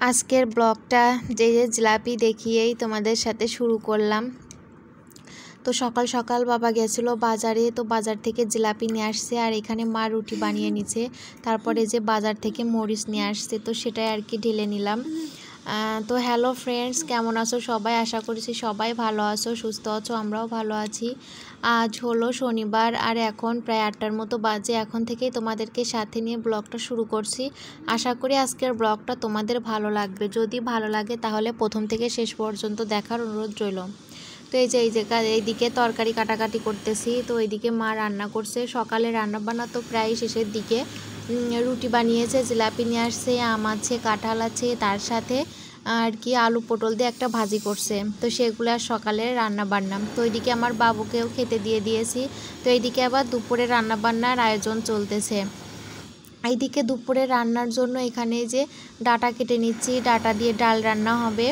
আজকের ব্লগটা যে জিলাপি দেখিয়েই তোমাদের সাথে শুরু করলাম। তো সকাল সকাল বাবা গেছিলো বাজারে, তো বাজার থেকে জিলাপি নিয়ে আসছে আর এখানে মা রুটি বানিয়ে নিছে। তারপরে যে বাজার থেকে মরিচ নিয়ে আসছে, তো সেটাই আর কি ঢেলে নিলাম। তো হ্যালো ফ্রেন্ডস, কেমন আছো সবাই? আশা করছি সবাই ভালো আছো, সুস্থ আছো, আমরাও ভালো আছি। আজ হলো শনিবার আর এখন প্রায় 8টার মতো বাজে। এখন থেকেই তোমাদেরকে সাথে নিয়ে ব্লগটা শুরু করছি। আশা করি আজকের ব্লগটা তোমাদের ভালো লাগবে। যদি ভালো লাগে তাহলে প্রথম থেকে শেষ পর্যন্ত দেখার অনুরোধ রইল। তো এইদিকে তরকারি কাটাকাটি করতেছি। তো এইদিকে মা রান্না করছে। সকালে রান্না বান্না তো প্রায় শেষের দিকে। রুটি বানিয়েছে, জিলাপি নিয়ে আসছে, আম আছে, কাঁঠাল আছে, তার সাথে আর কি আলু পটল দিয়ে একটা ভাজি করছে। তো সেগুলো আর সকালে রান্না বান্না। তো এইদিকে আমার বাবুকেও খেতে দিয়ে দিয়েছি। তো এইদিকে আবার দুপুরে রান্না বান্নার আয়োজন চলতেছে। এইদিকে দুপুরে রান্নার জন্য এখানে যে ডাঁটা কেটে নিচ্ছি, ডাঁটা দিয়ে ডাল রান্না হবে।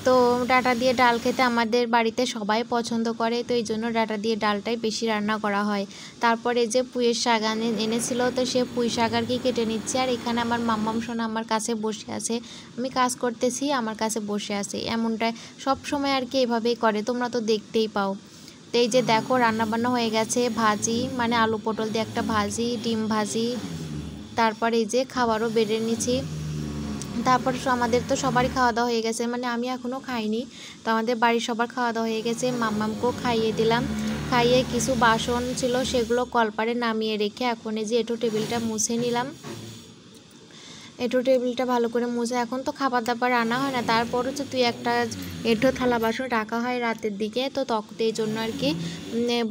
তো ডাঁটা দিয়ে ডাল খেতে আমাদের বাড়িতে সবাই পছন্দ করে, তো এই জন্য ডাঁটা দিয়ে ডালটাই বেশি রান্না করা হয়। তারপরে যে পুঁইয়ের শাক এনেছিল, তো সে পুঁই শাক আর কি কেটে নিচ্ছে। আর এখানে আমার মাম্মাম সোনা আমার কাছে বসে আছে, আমি কাজ করতেছি, আমার কাছে বসে আছে। এমনটাই সব সময় আর কি এভাবেই করে, তোমরা তো দেখতেই পাও। তো এই যে দেখো রান্নাবান্না হয়ে গেছে। ভাজি মানে আলু পটল দিয়ে একটা ভাজি, ডিম ভাজি, তারপর এই যে খাবারও বেড়ে নিচ্ছি। তারপর আমাদের তো সবারই খাওয়া দাওয়া হয়ে গেছে, মানে আমি এখনও খাইনি। তো আমাদের বাড়ির সবার খাওয়া দাওয়া হয়ে গেছে। মাম্মামকেও খাইয়ে দিলাম। খাইয়ে কিছু বাসন ছিল সেগুলো কলপারে নামিয়ে রেখে এখন এই যে এঁটো টেবিলটা মুছে নিলাম। এঁটো টেবিলটা ভালো করে মুছে, এখন তো খাবার দাবার আনা হয় না, তারপর হচ্ছে তুই একটা এঁটো থালা বাসন রাখা হয় রাতের দিকে, তো তখন এই জন্য আর কি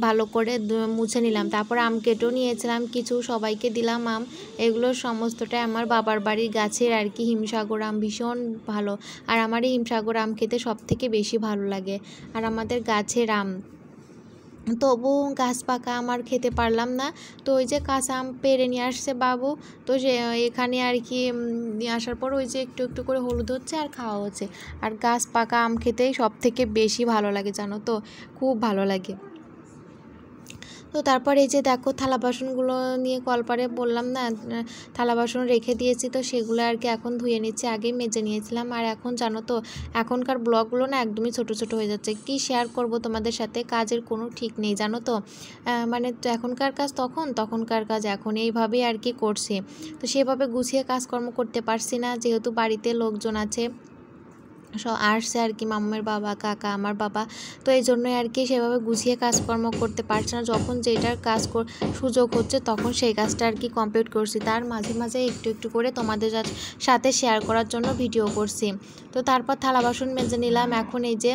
ভালো করে মুছে নিলাম। তারপর আম কেটেও নিয়েছিলাম কিছু, সবাইকে দিলাম আম। এগুলো সমস্তটাই আমার বাবার বাড়ির গাছের আর কি হিমসাগর আম, ভীষণ ভালো। আর আমার এই হিমসাগর আম খেতে সব থেকে বেশি ভালো লাগে, আর আমাদের গাছের আম। তবু গাছ পাকা আমার খেতে পারলাম না। তো ওই যে কাঁচা আম পেড়ে নিয়ে আসছে বাবু, তো সে এখানে আর কি নিয়ে আসার পর ওই যে একটু একটু করে হলুদ হচ্ছে আর খাওয়া হচ্ছে। আর গাছ পাকা আম খেতেই সব থেকে বেশি ভালো লাগে, জানো তো, খুব ভালো লাগে। তো তারপর এই যে দেখো থালা বাসনগুলো নিয়ে কলপারে বললাম না থালা বাসন রেখে দিয়েছি, তো সেগুলো আর কি এখন ধুয়ে নিচ্ছি। আগেই মেজে নিয়েছিলাম। আর এখন জানো তো এখনকার ব্লগগুলো না একদমই ছোট ছোট হয়ে যাচ্ছে। কি শেয়ার করব তোমাদের সাথে, কাজের কোনো ঠিক নেই জানো তো। মানে এখনকার কাজ তখনকার কাজ এখন, এইভাবেই আর কি করছি। তো সেভাবে গুছিয়ে কাজকর্ম করতে পারছি না, যেহেতু বাড়িতে লোকজন আছে আসছে আর কি, মাম্মার বাবা, কাকা, আমার বাবা। তো এই জন্যই আর কি সেভাবে গুছিয়ে কাজকর্ম করতে পারছি না। যখন যেটার সুযোগ হচ্ছে তখন সেই কাজটা আর কি কমপ্লিট করছি। তার মাঝে মাঝে একটু একটু করে তোমাদের সাথে শেয়ার করার জন্য ভিডিও করছি। তো তারপর থালা বাসন মেজে নিলাম। এখন এই যে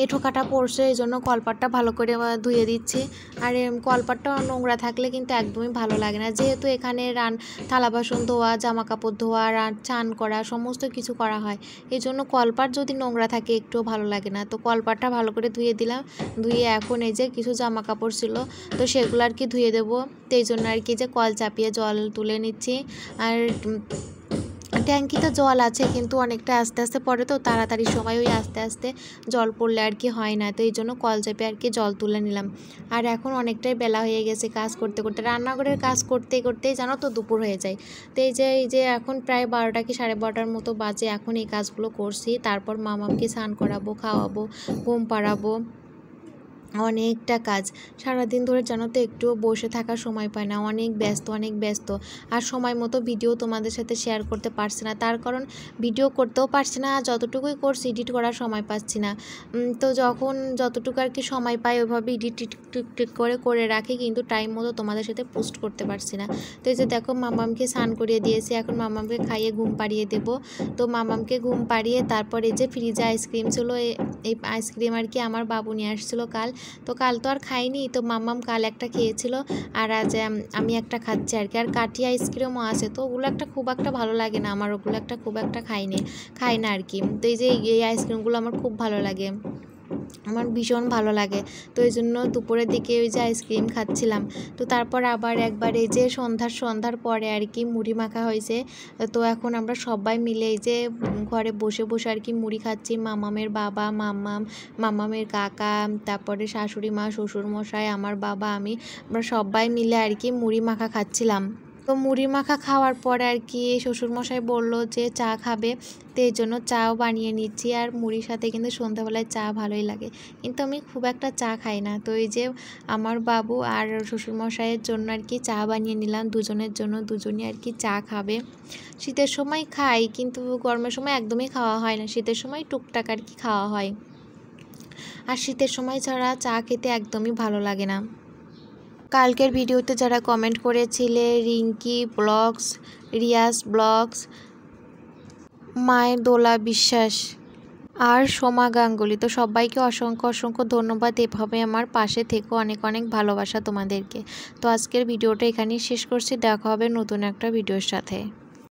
এঁঠো কাটা পড়ছে, এই জন্য কলপাটটা ভালো করে ধুয়ে দিচ্ছি। আর কলপাটটা নোংরা থাকলে কিন্তু একদমই ভালো লাগে না, যেহেতু এখানে থালা বাসন ধোয়া, জামা কাপড় ধোয়া, চান করা, সমস্ত কিছু করা হয়। এই জন্য কলপাট যদি নোংরা থাকে একটুও ভালো লাগে না। তো কলপাটটা ভালো করে ধুয়ে দিলাম। ধুয়ে এখন এই যে কিছু জামা কাপড় ছিল, তো সেগুলো আর কি ধুয়ে দেবো। তো এই জন্য আর কি যে কল চাপিয়ে জল তুলে নিচ্ছি। আর ট্যাঙ্কিতে জল আছে কিন্তু অনেকটা আস্তে আস্তে পড়ে, তো তাড়াতাড়ি সময় ওই আস্তে আস্তে জল পড়লে আর কি হয় না। তো এই জন্য কল চেপে আর কি জল তুলে নিলাম। আর এখন অনেকটাই বেলা হয়ে গেছে, কাজ করতে করতে, রান্নাঘরের কাজ করতে করতেই জানো তো দুপুর হয়ে যায়। তো এই যে এখন প্রায় 12টা কি 12:30 মতো বাজে। এখন এই কাজগুলো করছি। তারপর মামাকে স্নান করাবো, খাওয়াবো, ঘুম পাড়াবো, অনেকটা কাজ। সারাদিন ধরে জানো তো একটুও বসে থাকার সময় পায় না, অনেক ব্যস্ত। আর সময় মতো ভিডিও তোমাদের সাথে শেয়ার করতে পারছি না, তার কারণ ভিডিও করতেও পারছি না, যতটুকুই করছি এডিট করার সময় পাচ্ছি না। তো যতটুকু আর কি সময় পাই ওইভাবে এডিট টিক করে রাখি, কিন্তু টাইম মতো তোমাদের সাথে পোস্ট করতে পারছি না। তো এই যে দেখো মামামকে স্নান করিয়ে দিয়েছি, এখন মামামকে খাইয়ে ঘুম পাড়িয়ে দেবো। তো মামামকে ঘুম পাড়িয়ে তারপর এই যে ফ্রিজে আইসক্রিম ছিল, এই আইসক্রিম আর কি আমার বাবু নিয়ে আসছিলো কাল। তো কাল তো আর খাইনি, তো মাম্মাম কাল একটা খেয়েছিল আর আজ আমি একটা খাচ্ছি আর কি। আর কাঠি আইসক্রিমও আছে, তো ওগুলো একটা খুব একটা ভালো লাগে না আমার, ওগুলো একটা খুব একটা খাই না আর কি। তো এই যে এই আইসক্রিমগুলো আমার খুব ভালো লাগে, আমার ভীষণ ভালো লাগে। তো এই জন্য দুপুরের দিকে ওই যে আইসক্রিম খাচ্ছিলাম। তো তারপর আবার একবার এই যে সন্ধ্যার পরে আর কি মুড়ি মাখা হয়েছে। তো এখন আমরা সবাই মিলে এই যে ঘরে বসে বসে আর কি মুড়ি খাচ্ছি। মামামের বাবা, মামামের কাকা, তারপরে শাশুড়ি মা, শ্বশুর মশাই, আমার বাবা, আমরা সবাই মিলে আর কি মুড়ি মাখা খাচ্ছিলাম। তো মুড়ি মাখা খাওয়ার পরে আর কি শ্বশুরমশাই বললো যে চা খাবে, তো এই জন্য চাও বানিয়ে নিচ্ছি। আর মুড়ির সাথে কিন্তু সন্ধ্যাবেলায় চা ভালোই লাগে, কিন্তু আমি খুব একটা চা খাই না। তো এই যে আমার বাবু আর শ্বশুরমশাইয়ের জন্য আর কি চা বানিয়ে নিলাম, দুজনের জন্য, দুজনই আর কি চা খাবে। শীতের সময় খাই, কিন্তু গরমের সময় একদমই খাওয়া হয় না, শীতের সময় টুকটাক আর কি খাওয়া হয়। আর শীতের সময় ছাড়া চা খেতে একদমই ভালো লাগে না। কালকের ভিডিওতে যারা কমেন্ট করেছিলে, রিঙ্কি ব্লগস, রিয়াস ব্লগস, মায়ের দোলা বিশ্বাস আর সোমা গাঙ্গুলি, তো সবাইকে অসংখ্য অসংখ্য ধন্যবাদ। এভাবে আমার পাশে থেকে অনেক অনেক ভালোবাসা তোমাদেরকে। তো আজকের ভিডিওটা এখানেই শেষ করছি, দেখা হবে নতুন একটা ভিডিওর সাথে।